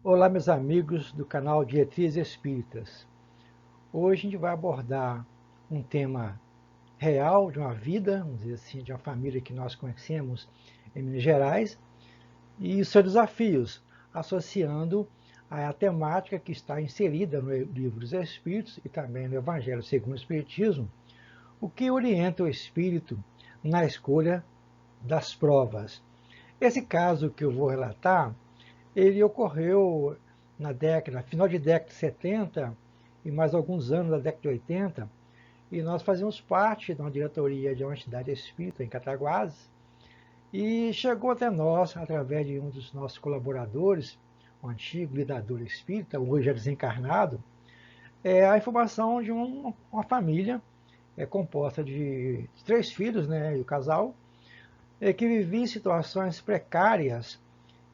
Olá, meus amigos do canal Diretrizes Espíritas. Hoje a gente vai abordar um tema real de uma vida, vamos dizer assim, de uma família que nós conhecemos em Minas Gerais, e seus desafios, associando a temática que está inserida no Livro dos Espíritos e também no Evangelho segundo o Espiritismo, o que orienta o espírito na escolha das provas. Esse caso que eu vou relatar ele ocorreu final de década de 70 e mais alguns anos da década de 80, e nós fazíamos parte de uma diretoria de uma entidade espírita em Cataguases, e chegou até nós, através de um dos nossos colaboradores, um antigo lidador espírita, hoje é desencarnado, a informação de uma família composta de três filhos, né, e o casal, que vivia em situações precárias,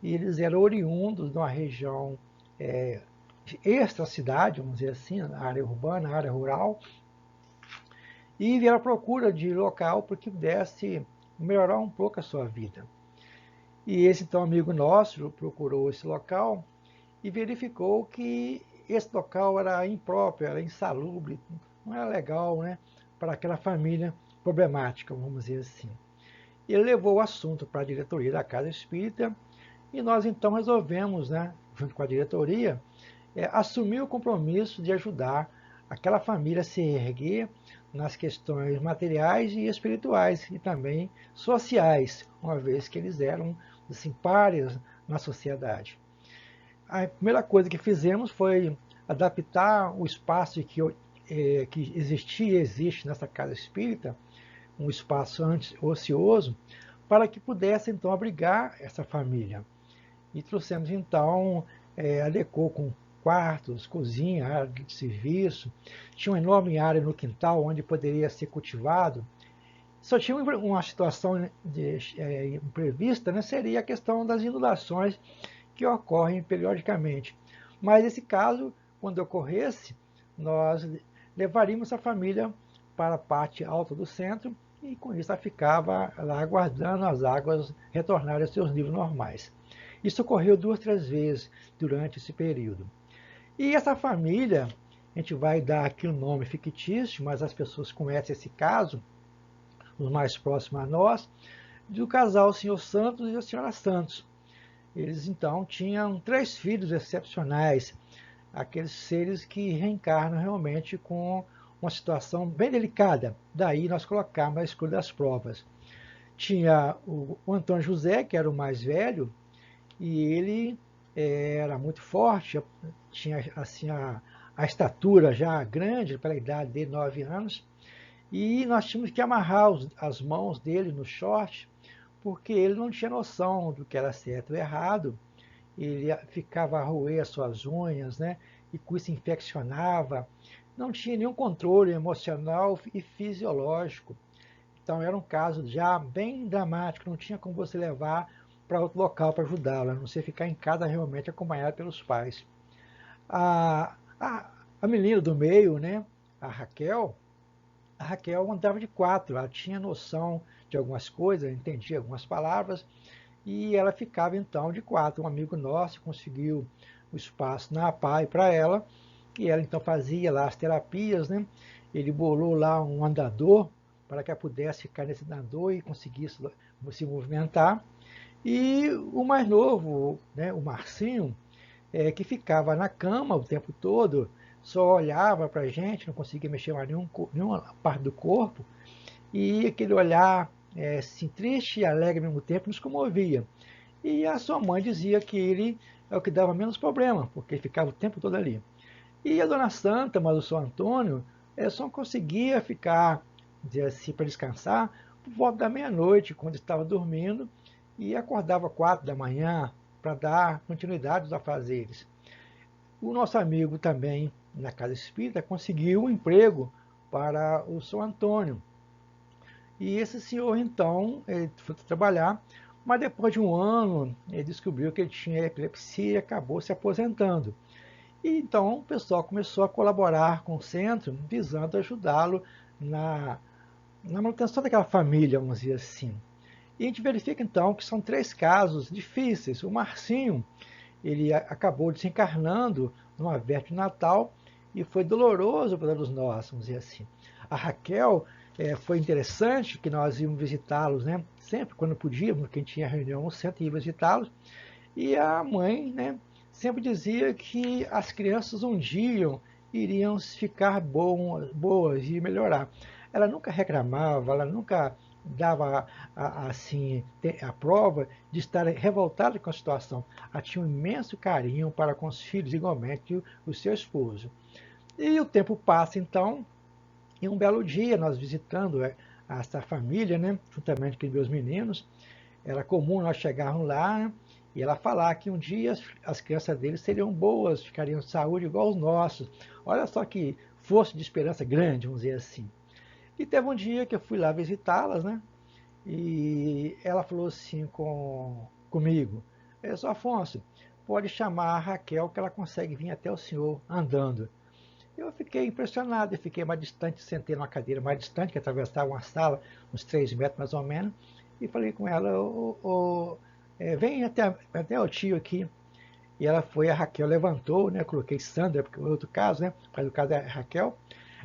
e eles eram oriundos de uma região é, extra-cidade, vamos dizer assim, na área urbana, na área rural, e vieram à procura de local para que pudesse melhorar um pouco a sua vida. E esse então amigo nosso procurou esse local e verificou que esse local era impróprio, era insalubre, não era legal, né, para aquela família problemática, vamos dizer assim. Ele levou o assunto para a diretoria da Casa Espírita e nós então resolvemos, né, junto com a diretoria, assumir o compromisso de ajudar aquela família a se erguer nas questões materiais e espirituais e também sociais, uma vez que eles eram assim, párias na sociedade. A primeira coisa que fizemos foi adaptar o espaço que existia e existe nessa casa espírita, um espaço antes ocioso, para que pudesse então abrigar essa família. E trouxemos então, adequou com quartos, cozinha, área de serviço, tinha uma enorme área no quintal onde poderia ser cultivado. Só tinha uma situação imprevista, né, seria a questão das inundações que ocorrem periodicamente. Mas esse caso, quando ocorresse, nós levaríamos a família para a parte alta do centro e com isso ela ficava lá aguardando as águas retornarem aos seus níveis normais. Isso ocorreu 2, 3 vezes durante esse período. E essa família, a gente vai dar aqui um nome fictício, mas as pessoas conhecem esse caso, os mais próximos a nós, do casal Senhor Santos e a Senhora Santos. Eles então tinham 3 filhos excepcionais, aqueles seres que reencarnam realmente com uma situação bem delicada. Daí nós colocamos a escolha das provas. Tinha o Antônio José, que era o mais velho, e ele era muito forte, tinha assim a estatura já grande, pela idade dele, 9 anos, e nós tínhamos que amarrar as mãos dele no short, porque ele não tinha noção do que era certo ou errado, ele ficava a roer as suas unhas, né? E com isso infeccionava, não tinha nenhum controle emocional e fisiológico. Então era um caso já bem dramático, não tinha como você levar para outro local para ajudá-lo, a não ser ficar em casa realmente acompanhado pelos pais. A, a menina do meio, né, a Raquel andava de quatro, ela tinha noção de algumas coisas, entendia algumas palavras, e ela ficava então de quatro. Um amigo nosso conseguiu o espaço na APAE para ela, e ela então fazia lá as terapias, né? Ele bolou lá um andador para que ela pudesse ficar nesse andador e conseguisse se movimentar. E o mais novo, né, o Marcinho, que ficava na cama o tempo todo, só olhava para a gente, não conseguia mexer mais nenhuma parte do corpo, e aquele olhar assim, triste e alegre ao mesmo tempo nos comovia. E a sua mãe dizia que ele é o que dava menos problema, porque ele ficava o tempo todo ali. E a dona Santa, mas o São Antônio, só conseguia ficar, dizer assim, para descansar por volta da meia-noite, quando estava dormindo, e acordava 4 da manhã para dar continuidade aos afazeres. O nosso amigo também, na Casa Espírita, conseguiu um emprego para o São Antônio. E esse senhor, então, ele foi trabalhar, mas depois de um ano, ele descobriu que ele tinha epilepsia e acabou se aposentando. E então o pessoal começou a colaborar com o centro, visando ajudá-lo na, na manutenção daquela família, vamos dizer assim. E a gente verifica então que são 3 casos difíceis. O Marcinho, ele acabou desencarnando numa véspera de Natal e foi doloroso para todos nós, vamos dizer assim. A Raquel, foi interessante que nós íamos visitá-los, né? Sempre quando podíamos, quem tinha reunião no centro ia visitá-los. E a mãe, né, sempre dizia que as crianças um dia iriam ficar boas e melhorar. Ela nunca reclamava, ela nunca dava assim a prova de estar revoltada com a situação. Ela tinha um imenso carinho para com os filhos, igualmente o seu esposo. E o tempo passa então, e um belo dia nós visitando essa família, né, juntamente com meus meninos, era comum nós chegarmos lá, né, e ela falar que um dia as crianças deles seriam boas, ficariam de saúde igual os nossos. Olha só que força de esperança grande, vamos dizer assim. E teve um dia que eu fui lá visitá-las, né? E ela falou assim comigo: só Afonso, pode chamar a Raquel que ela consegue vir até o senhor andando. Eu fiquei impressionado, eu fiquei mais distante, sentei numa cadeira mais distante, que atravessava uma sala, uns 3 metros mais ou menos, e falei com ela, vem até o tio aqui. E ela foi, a Raquel levantou, né? Coloquei Sandra, porque é outro caso, né? Mas o caso é a Raquel.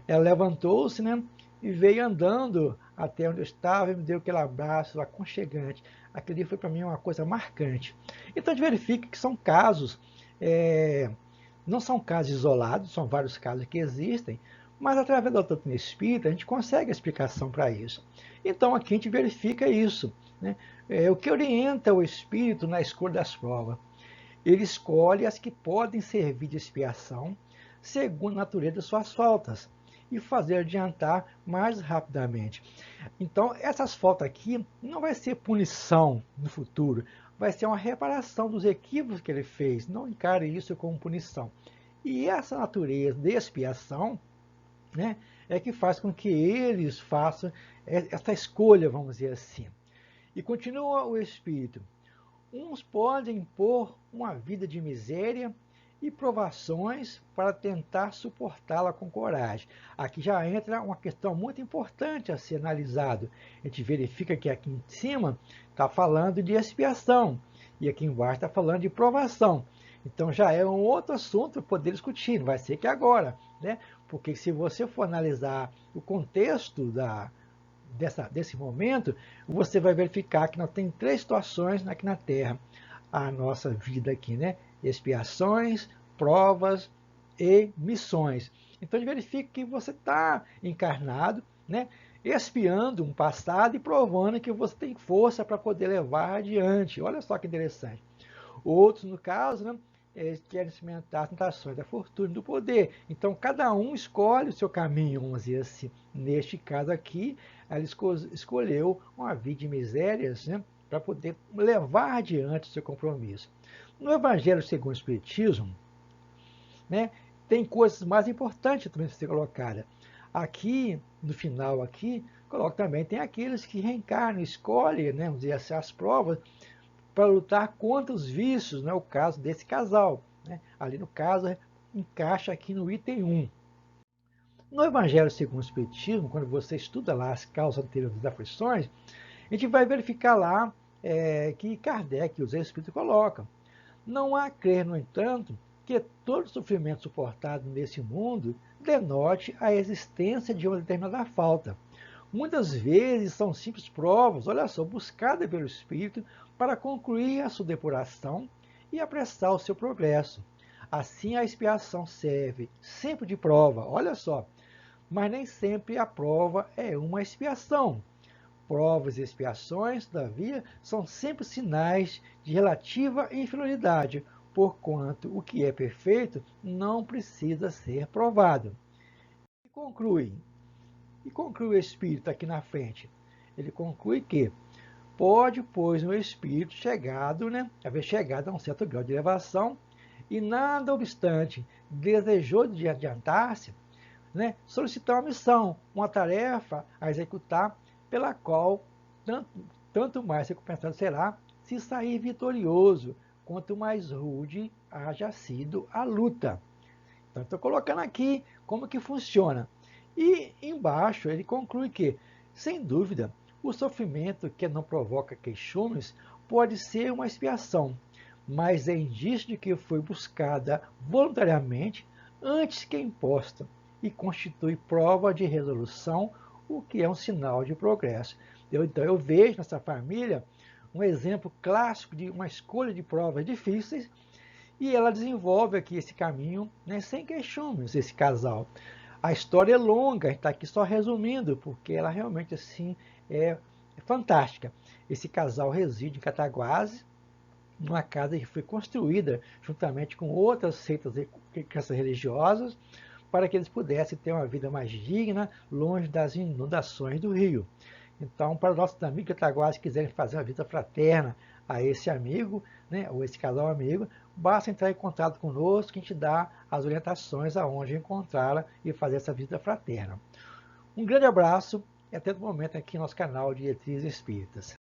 Ela levantou-se, né? E veio andando até onde eu estava e me deu aquele abraço aconchegante. Aquele dia foi para mim uma coisa marcante. Então a gente verifica que são casos, é, não são casos isolados, são vários casos que existem, mas através da doutrina espírita a gente consegue a explicação para isso. Então aqui a gente verifica isso, né? O que orienta o espírito na escolha das provas. Ele escolhe as que podem servir de expiação, segundo a natureza de suas faltas, e fazer adiantar mais rapidamente. Então, essas faltas aqui não vai ser punição no futuro, vai ser uma reparação dos equívocos que ele fez. Não encare isso como punição. E essa natureza de expiação, né, é que faz com que eles façam essa escolha, vamos dizer assim. E continua o Espírito. Uns podem impor uma vida de miséria e provações para tentar suportá-la com coragem. Aqui já entra uma questão muito importante a ser analisado. A gente verifica que aqui em cima está falando de expiação e aqui embaixo está falando de provação. Então já é um outro assunto para poder discutir, não vai ser que agora, né? Porque se você for analisar o contexto desse momento, você vai verificar que nós temos 3 situações aqui na Terra. A nossa vida aqui, né? Expiações, provas e missões. Então, a gente verifica que você está encarnado, né? Expiando um passado e provando que você tem força para poder levar adiante. Olha só que interessante. Outros, no caso, né, querem experimentar as tentações da fortuna e do poder. Então, cada um escolhe o seu caminho, vamos dizer assim. Neste caso aqui, ela escolheu uma vida de misérias, né, para poder levar adiante o seu compromisso. No Evangelho segundo o Espiritismo, né, tem coisas mais importantes também para ser colocadas. Aqui, no final aqui, coloca também, tem aqueles que reencarnam, escolhem, né, vamos dizer assim, as provas para lutar contra os vícios, né, o caso desse casal. Né? Ali no caso, encaixa aqui no item 1. No Evangelho segundo o Espiritismo, quando você estuda lá as causas anteriores das aflições, a gente vai verificar lá que Kardec e os Espíritos colocam. Não há crer, no entanto, que todo sofrimento suportado nesse mundo denote a existência de uma determinada falta. Muitas vezes são simples provas, olha só, buscadas pelo Espírito para concluir a sua depuração e apressar o seu progresso. Assim, a expiação serve sempre de prova, olha só, mas nem sempre a prova é uma expiação. Provas e expiações, todavia, são sempre sinais de relativa inferioridade, porquanto o que é perfeito não precisa ser provado. E conclui o Espírito aqui na frente. Ele conclui que pode, pois, no Espírito haver chegado a um certo grau de elevação e, nada obstante, desejou de adiantar-se, né, solicitar uma missão, uma tarefa a executar, pela qual tanto mais recompensado será se sair vitorioso, quanto mais rude haja sido a luta. Então, estou colocando aqui como que funciona. E embaixo ele conclui que, sem dúvida, o sofrimento que não provoca queixumes pode ser uma expiação, mas é indício de que foi buscada voluntariamente antes que imposta e constitui prova de resolução, o que é um sinal de progresso. Então eu vejo nessa família um exemplo clássico de uma escolha de provas difíceis e ela desenvolve aqui esse caminho, né, sem queixumes, esse casal. A história é longa, a gente está aqui só resumindo, porque ela realmente assim é fantástica. Esse casal reside em Cataguases, numa casa que foi construída juntamente com outras seitas e crenças religiosas, para que eles pudessem ter uma vida mais digna, longe das inundações do rio. Então, para os nossos amigos cataguases que quiserem fazer uma visita fraterna a esse amigo, né, ou esse casal amigo, basta entrar em contato conosco que a gente dá as orientações aonde encontrá-la e fazer essa visita fraterna. Um grande abraço e até o momento aqui no nosso canal de Diretrizes Espíritas.